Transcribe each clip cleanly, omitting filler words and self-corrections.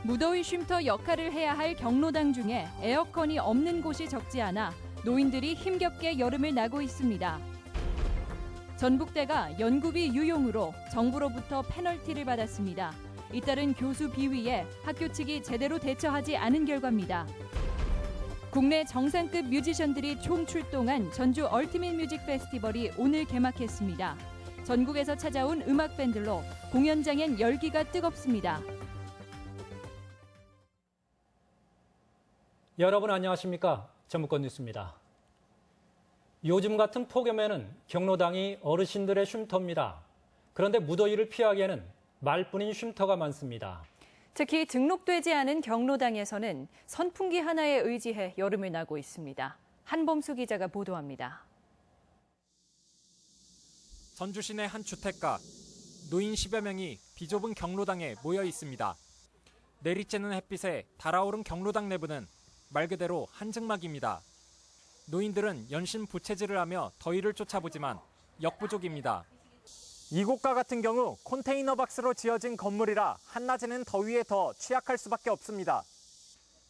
무더위 쉼터 역할을 해야 할 경로당 중에 에어컨이 없는 곳이 적지 않아 노인들이 힘겹게 여름을 나고 있습니다. 전북대가 연구비 유용으로 정부로부터 페널티를 받았습니다. 잇따른 교수 비위에 학교 측이 제대로 대처하지 않은 결과입니다. 국내 정상급 뮤지션들이 총출동한 전주 얼티밋 뮤직 페스티벌이 오늘 개막했습니다. 전국에서 찾아온 음악 밴들로 공연장엔 열기가 뜨겁습니다. 여러분 안녕하십니까? 전북권 뉴스입니다. 요즘 같은 폭염에는 경로당이 어르신들의 쉼터입니다. 그런데 무더위를 피하기에는 말뿐인 쉼터가 많습니다. 특히 등록되지 않은 경로당에서는 선풍기 하나에 의지해 여름을 나고 있습니다. 한범수 기자가 보도합니다. 전주 시내 한 주택가, 노인 10여 명이 비좁은 경로당에 모여 있습니다. 내리쬐는 햇빛에 달아오른 경로당 내부는 말 그대로 한증막입니다. 노인들은 연신 부채질을 하며 더위를 쫓아보지만 역부족입니다. 이곳과 같은 경우 컨테이너 박스로 지어진 건물이라 한낮에는 더위에 더 취약할 수밖에 없습니다.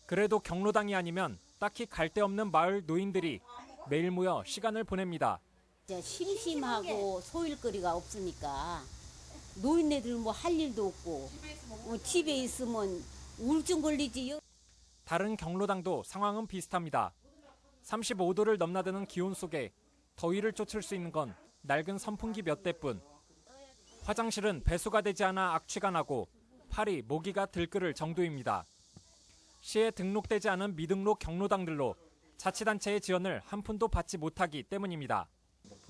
그래도 경로당이 아니면 딱히 갈 데 없는 마을 노인들이 매일 모여 시간을 보냅니다. 심심하고 소일거리가 없으니까 노인네들 뭐 할 일도 없고 집에 있으면 우울증 걸리지요. 다른 경로당도 상황은 비슷합니다. 35도를 넘나드는 기온 속에 더위를 쫓을 수 있는 건 낡은 선풍기 몇 대뿐. 화장실은 배수가 되지 않아 악취가 나고 팔이 모기가 들끓을 정도입니다. 시에 등록되지 않은 미등록 경로당들로 자치단체의 지원을 한 푼도 받지 못하기 때문입니다.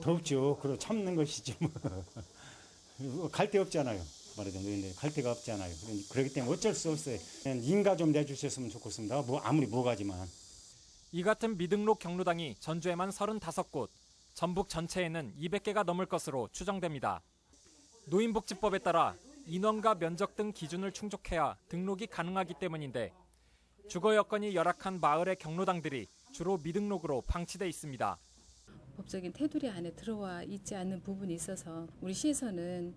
덥죠. 그럼 참는 것이지 뭐. 갈 데 없잖아요. 말하자면 갈 데가 없잖아요. 그렇기 때문에 어쩔 수 없어요. 인가 좀 내주셨으면 좋겠습니다. 아무리 뭐가지만. 이 같은 미등록 경로당이 전주에만 35곳, 전북 전체에는 200개가 넘을 것으로 추정됩니다. 노인복지법에 따라 인원과 면적 등 기준을 충족해야 등록이 가능하기 때문인데 주거 여건이 열악한 마을의 경로당들이 주로 미등록으로 방치돼 있습니다. 법적인 테두리 안에 들어와 있지 않는 부분이 있어서 우리 시에서는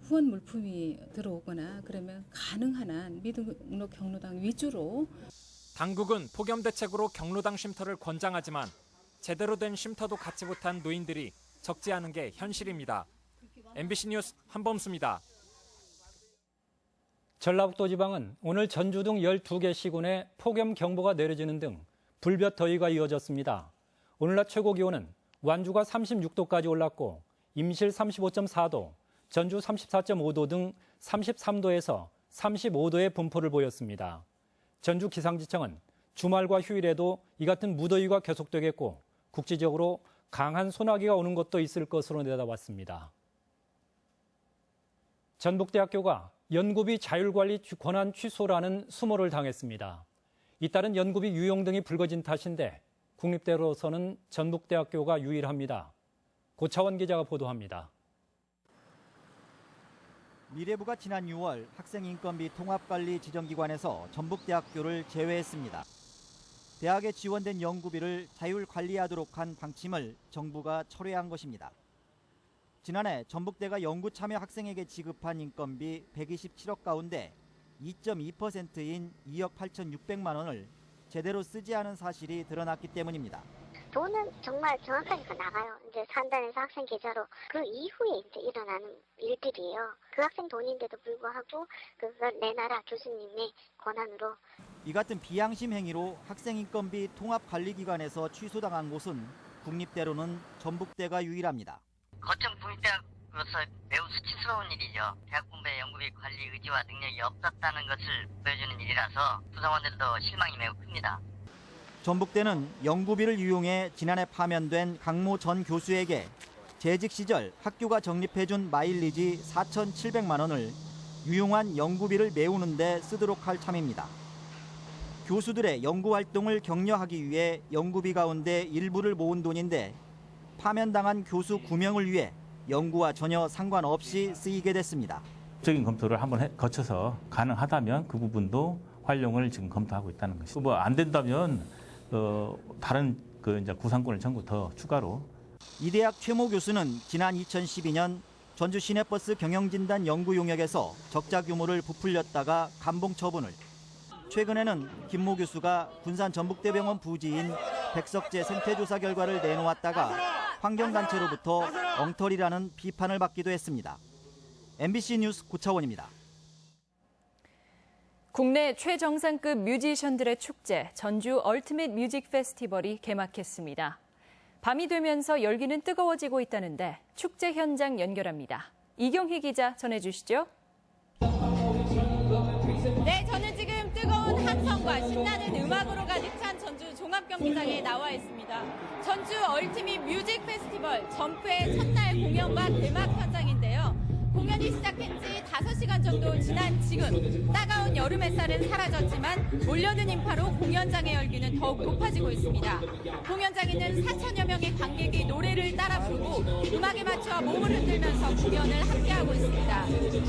후원 물품이 들어오거나 그러면 가능한 한 미등록 경로당 위주로. 당국은 폭염 대책으로 경로당 쉼터를 권장하지만 제대로 된 쉼터도 갖지 못한 노인들이 적지 않은 게 현실입니다. MBC 뉴스 한범수입니다. 전라북도 지방은 오늘 전주 등 12개 시군에 폭염 경보가 내려지는 등 불볕 더위가 이어졌습니다. 오늘 낮 최고 기온은 완주가 36도까지 올랐고 임실 35.4도, 전주 34.5도 등 33도에서 35도의 분포를 보였습니다. 전주 기상지청은 주말과 휴일에도 이 같은 무더위가 계속되겠고 국지적으로 강한 소나기가 오는 것도 있을 것으로 내다봤습니다. 전북대학교가 연구비 자율관리 권한 취소라는 수모를 당했습니다. 잇따른 연구비 유용 등이 불거진 탓인데 국립대로서는 전북대학교가 유일합니다. 고차원 기자가 보도합니다. 미래부가 지난 6월 학생인건비 통합관리 지정기관에서 전북대학교를 제외했습니다. 대학에 지원된 연구비를 자율관리하도록 한 방침을 정부가 철회한 것입니다. 지난해 전북대가 연구 참여 학생에게 지급한 인건비 127억 가운데 2.2%인 2억 8,600만 원을 제대로 쓰지 않은 사실이 드러났기 때문입니다. 돈은 정말 정확하게 나가요. 이제 산단에서 학생 계좌로 그 이후에 이제 일어나는 일들이에요. 그 학생 돈인데도 불구하고 그걸 내놔라 교수님의 권한으로. 이 같은 비양심 행위로 학생인건비 통합관리기관에서 취소당한 곳은 국립대로는 전북대가 유일합니다. 거점 국립대학으로서 매우 수치스러운 일이죠. 대학 공부의 연구비 관리 의지와 능력이 없었다는 것을 보여주는 일이라서 구성원들도 실망이 매우 큽니다. 전북대는 연구비를 유용해 지난해 파면된 강모 전 교수에게 재직 시절 학교가 적립해준 마일리지 4,700만 원을 유용한 연구비를 메우는 데 쓰도록 할 참입니다. 교수들의 연구활동을 격려하기 위해 연구비 가운데 일부를 모은 돈인데 파면당한 교수 9명을 위해 연구와 전혀 상관없이 쓰이게 됐습니다. 적인 검토를 한번 거쳐서 가능하다면 그 부분도 활용을 지금 검토하고 있다는 것이고, 뭐 안 된다면 다른 이제 구상권을 전부 더 추가로. 이 대학 최모 교수는 지난 2012년 전주 시내버스 경영진단 연구 용역에서 적자 규모를 부풀렸다가 감봉 처분을, 최근에는 김모 교수가 군산 전북대병원 부지인 백석제 생태조사 결과를 내놓았다가 환경단체로부터 엉터리라는 비판을 받기도 했습니다. MBC 뉴스 고차원입니다. 국내 최정상급 뮤지션들의 축제 전주 얼티밋 뮤직 페스티벌이 개막했습니다. 밤이 되면서 열기는 뜨거워지고 있다는데 축제 현장 연결합니다. 이경희 기자 전해주시죠. 네, 저는 지금 뜨거운 함성과 신나는 음악으로 가득 찬 전주 종합경기장에 나와 있습니다. 전주 얼티밋 뮤직 페스티벌 점프의 첫날 공연과 개막 현장인데요. 공연이 시작한 지 5시간 정도 지난 지금 따가운 여름 햇살은 사라졌지만 몰려든 인파로 공연장의 열기는 더욱 높아지고 있습니다. 공연장에는 4천여 명의 관객이 노래를 따라 부르고 음악에 맞춰 몸을 흔들면서 공연을 함께하고 있습니다.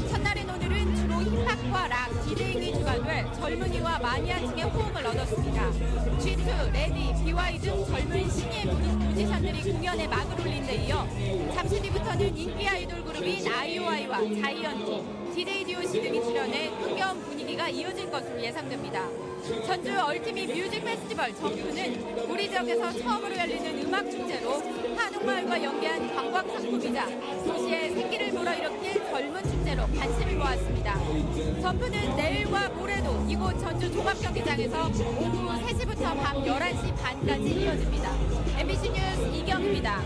첫날인 오늘은 주로 힙합과 락, 디제잉 위주가 될 젊은이와 마니아층의 호응을 얻었습니다. G2, 레디, BY 등 젊은 신예 뮤지션들이 공연에 막을 올린 데 이어 잠시 뒤부터는 인기 아이돌 그룹인 아이오아이와 자이언티, 디데이디오시 등이 출연해 흥겨운 분위기가 이어질 것으로 예상됩니다. 전주 얼티밋 뮤직 페스티벌 점프는 우리 지역에서 처음으로 열리는 음악 축제로 한옥마을과 연계한 관광 상품이자 도시의 생기를 불어일으킬 젊은 축제로 관심을 모았습니다. 점프는 내일과 모레도 이곳 전주 종합경기장에서 오후 3시부터 밤 11시 반까지 이어집니다. MBC 뉴스 이경입니다.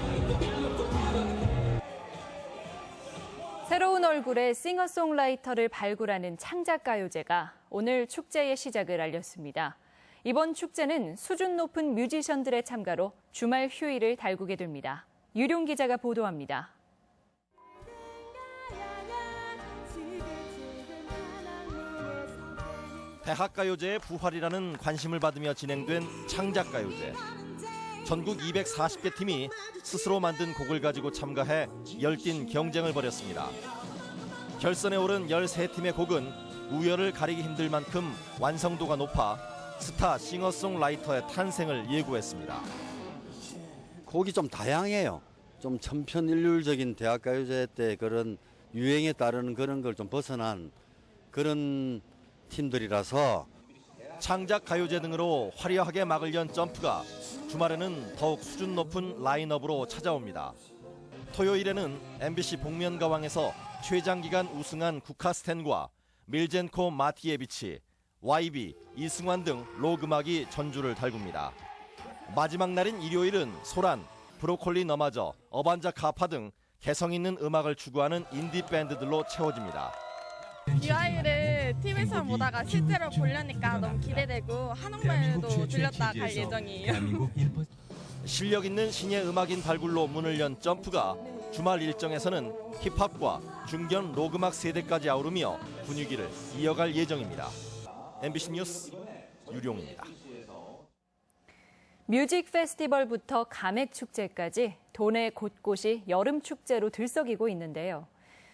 새로운 얼굴의 싱어송라이터를 발굴하는 창작가요제가 오늘 축제의 시작을 알렸습니다. 이번 축제는 수준 높은 뮤지션들의 참가로 주말 휴일을 달구게 됩니다. 유룡 기자가 보도합니다. 대학가요제의 부활이라는 관심을 받으며 진행된 창작가요제. 전국 240개 팀이 스스로 만든 곡을 가지고 참가해 열띤 경쟁을 벌였습니다. 결선에 오른 13팀의 곡은 우열을 가리기 힘들 만큼 완성도가 높아 스타 싱어송라이터의 탄생을 예고했습니다. 곡이 좀 다양해요. 좀 천편일률적인 대학가요제 때 그런 유행에 따르는 그런 걸 좀 벗어난 그런 팀들이라서 창작가요제 등으로 화려하게 막을 연 점프가 주말에는 더욱 수준 높은 라인업으로 찾아옵니다. 토요일에는 MBC 복면가왕에서 최장기간 우승한 국카스텐과 밀젠코 마티예비치, YB, 이승환 등 록 음악이 전주를 달굽니다. 마지막 날인 일요일은 소란, 브로콜리 너마저, 어반자 카파 등 개성 있는 음악을 추구하는 인디 밴드들로 채워집니다. BY를 TV에서 보다가 실제로 보려니까 너무 기대되고 한옥마을도 들렸다 갈 예정이에요. 실력 있는 신예 음악인 발굴로 문을 연 점프가 주말 일정에서는 힙합과 중견 록음악 세대까지 아우르며 분위기를 이어갈 예정입니다. MBC 뉴스 유룡입니다. 뮤직 페스티벌부터 가맥 축제까지 도내 곳곳이 여름 축제로 들썩이고 있는데요.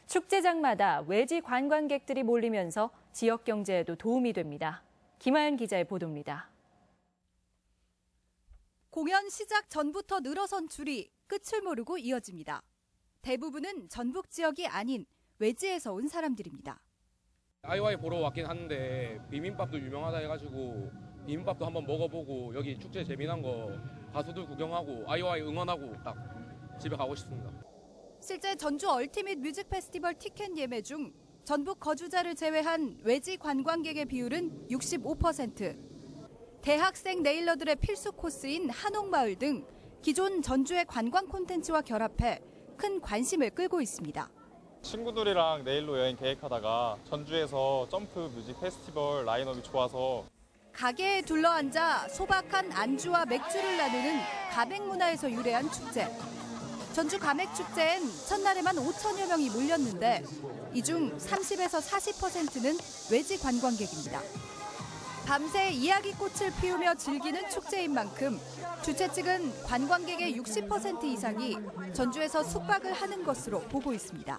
축제장마다 외지 관광객들이 몰리면서 지역 경제에도 도움이 됩니다. 김하연 기자의 보도입니다. 공연 시작 전부터 늘어선 줄이 끝을 모르고 이어집니다. 대부분은 전북 지역이 아닌 외지에서 온 사람들입니다. 아이오아이 보러 왔긴 하는데 비빔밥도 유명하다 해가지고 비빔밥도 한번 먹어보고 여기 축제 재미난 거 가수들 구경하고 아이오아이 응원하고 딱 집에 가고 싶습니다. 실제 전주 얼티밋 뮤직 페스티벌 티켓 예매 중 전북 거주자를 제외한 외지 관광객의 비율은 65%. 대학생 네일러들의 필수 코스인 한옥마을 등 기존 전주의 관광 콘텐츠와 결합해 큰 관심을 끌고 있습니다. 친구들이랑 내일로 여행 계획하다가 전주에서 점프 뮤직 페스티벌 라인업이 좋아서 가게에 둘러앉아 소박한 안주와 맥주를 나누는 가맥 문화에서 유래한 축제. 전주 가맥축제엔 첫날에만 5천여 명이 몰렸는데 이 중 30에서 40%는 외지 관광객입니다. 밤새 이야기꽃을 피우며 즐기는 축제인 만큼 주최 측은 관광객의 60% 이상이 전주에서 숙박을 하는 것으로 보고 있습니다.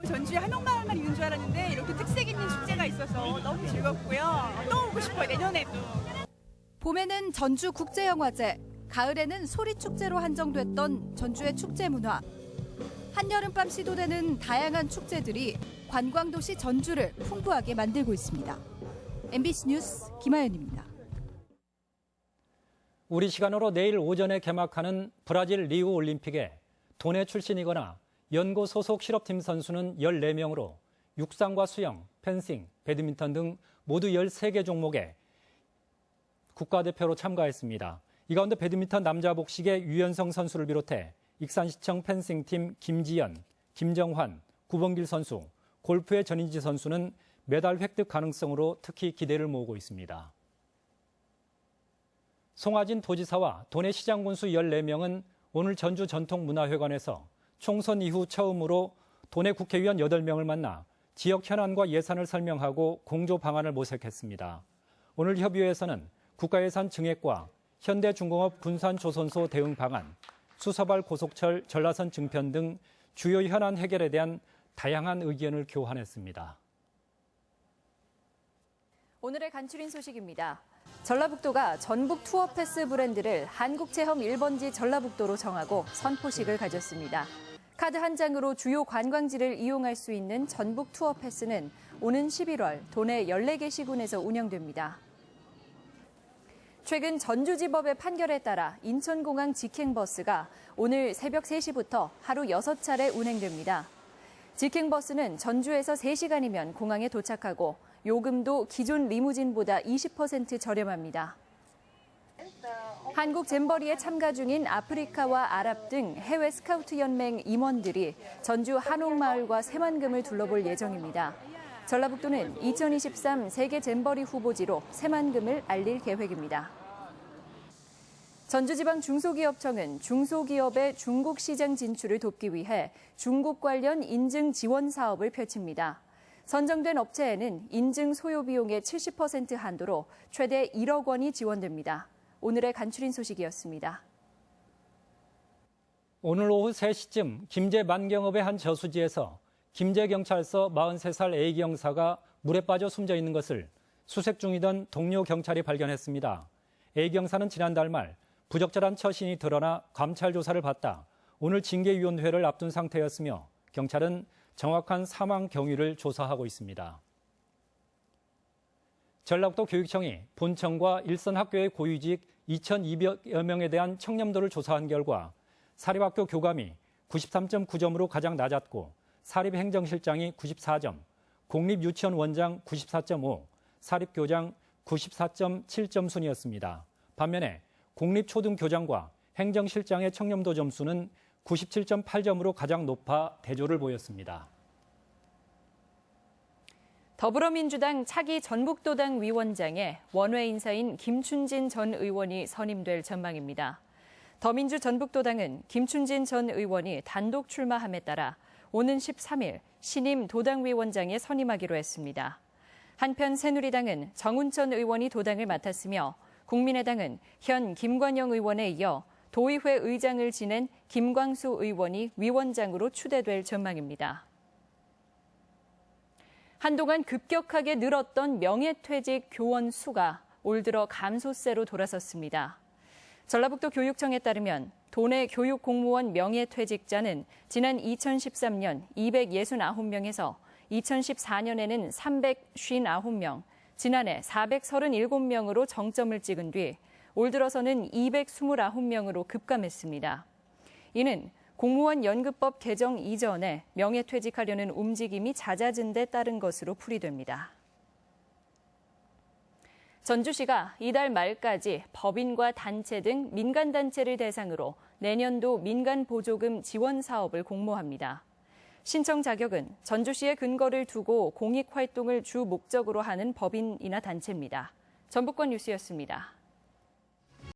전주에 한옥마을만 있는 줄 알았는데 이렇게 특색 있는 축제가 있어서 너무 즐겁고요. 또 오고 싶어요, 내년에도. 봄에는 전주 국제영화제, 가을에는 소리축제로 한정됐던 전주의 축제 문화. 한여름밤 시도되는 다양한 축제들이 관광도시 전주를 풍부하게 만들고 있습니다. MBC 뉴스 김하연입니다. 우리 시간으로 내일 오전에 개막하는 브라질 리우 올림픽에 도내 출신이거나 연고 소속 실업팀 선수는 14명으로 육상과 수영, 펜싱, 배드민턴 등 모두 13개 종목에 국가대표로 참가했습니다. 이 가운데 배드민턴 남자 복식의 유연성 선수를 비롯해 익산시청 펜싱팀 김지연, 김정환, 구범길 선수, 골프의 전인지 선수는 메달 획득 가능성으로 특히 기대를 모으고 있습니다. 송하진 도지사와 도내 시장군수 14명은 오늘 전주 전통문화회관에서 총선 이후 처음으로 도내 국회의원 8명을 만나 지역 현안과 예산을 설명하고 공조 방안을 모색했습니다. 오늘 협의회에서는 국가예산 증액과 현대중공업 군산조선소 대응 방안, 수서발 고속철 전라선 증편 등 주요 현안 해결에 대한 다양한 의견을 교환했습니다. 오늘의 간추린 소식입니다. 전라북도가 전북 투어 패스 브랜드를 한국체험 1번지 전라북도로 정하고 선포식을 가졌습니다. 카드 한 장으로 주요 관광지를 이용할 수 있는 전북 투어 패스는 오는 11월 도내 14개 시군에서 운영됩니다. 최근 전주지법의 판결에 따라 인천공항 직행버스가 오늘 새벽 3시부터 하루 6차례 운행됩니다. 직행버스는 전주에서 3시간이면 공항에 도착하고 요금도 기존 리무진보다 20% 저렴합니다. 한국 잼버리에 참가 중인 아프리카와 아랍 등 해외 스카우트 연맹 임원들이 전주 한옥마을과 새만금을 둘러볼 예정입니다. 전라북도는 2023 세계 잼버리 후보지로 새만금을 알릴 계획입니다. 전주지방 중소기업청은 중소기업의 중국 시장 진출을 돕기 위해 중국 관련 인증 지원 사업을 펼칩니다. 선정된 업체에는 인증 소요 비용의 70% 한도로 최대 1억 원이 지원됩니다. 오늘의 간추린 소식이었습니다. 오늘 오후 3시쯤 김제 만경읍의 한 저수지에서 김제경찰서 43살 A기 형사가 물에 빠져 숨져 있는 것을 수색 중이던 동료 경찰이 발견했습니다. A기 형사는 지난달 말 부적절한 처신이 드러나 감찰 조사를 받다 오늘 징계위원회를 앞둔 상태였으며 경찰은 정확한 사망 경위를 조사하고 있습니다. 전라북도 교육청이 본청과 일선 학교의 고위직 2,200여 명에 대한 청렴도를 조사한 결과 사립학교 교감이 93.9점으로 가장 낮았고 사립행정실장이 94점, 공립유치원 원장 94.5, 사립교장 94.7점 순이었습니다. 반면에 공립초등교장과 행정실장의 청렴도 점수는 97.8점으로 가장 높아 대조를 보였습니다. 더불어민주당 차기 전북도당 위원장에 원외 인사인 김춘진 전 의원이 선임될 전망입니다. 더민주 전북도당은 김춘진 전 의원이 단독 출마함에 따라 오는 13일 신임 도당위원장에 선임하기로 했습니다. 한편 새누리당은 정운천 의원이 도당을 맡았으며 국민의당은 현 김관영 의원에 이어 도의회 의장을 지낸 김광수 의원이 위원장으로 추대될 전망입니다. 한동안 급격하게 늘었던 명예퇴직 교원 수가 올 들어 감소세로 돌아섰습니다. 전라북도 교육청에 따르면 도내 교육 공무원 명예퇴직자는 지난 2013년 269명에서 2014년에는 359명, 지난해 437명으로 정점을 찍은 뒤 올 들어서는 229명으로 급감했습니다. 이는 공무원 연금법 개정 이전에 명예퇴직하려는 움직임이 잦아진 데 따른 것으로 풀이됩니다. 전주시가 이달 말까지 법인과 단체 등 민간단체를 대상으로 내년도 민간보조금 지원 사업을 공모합니다. 신청 자격은 전주시의 근거를 두고 공익활동을 주 목적으로 하는 법인이나 단체입니다. 전북권 뉴스였습니다.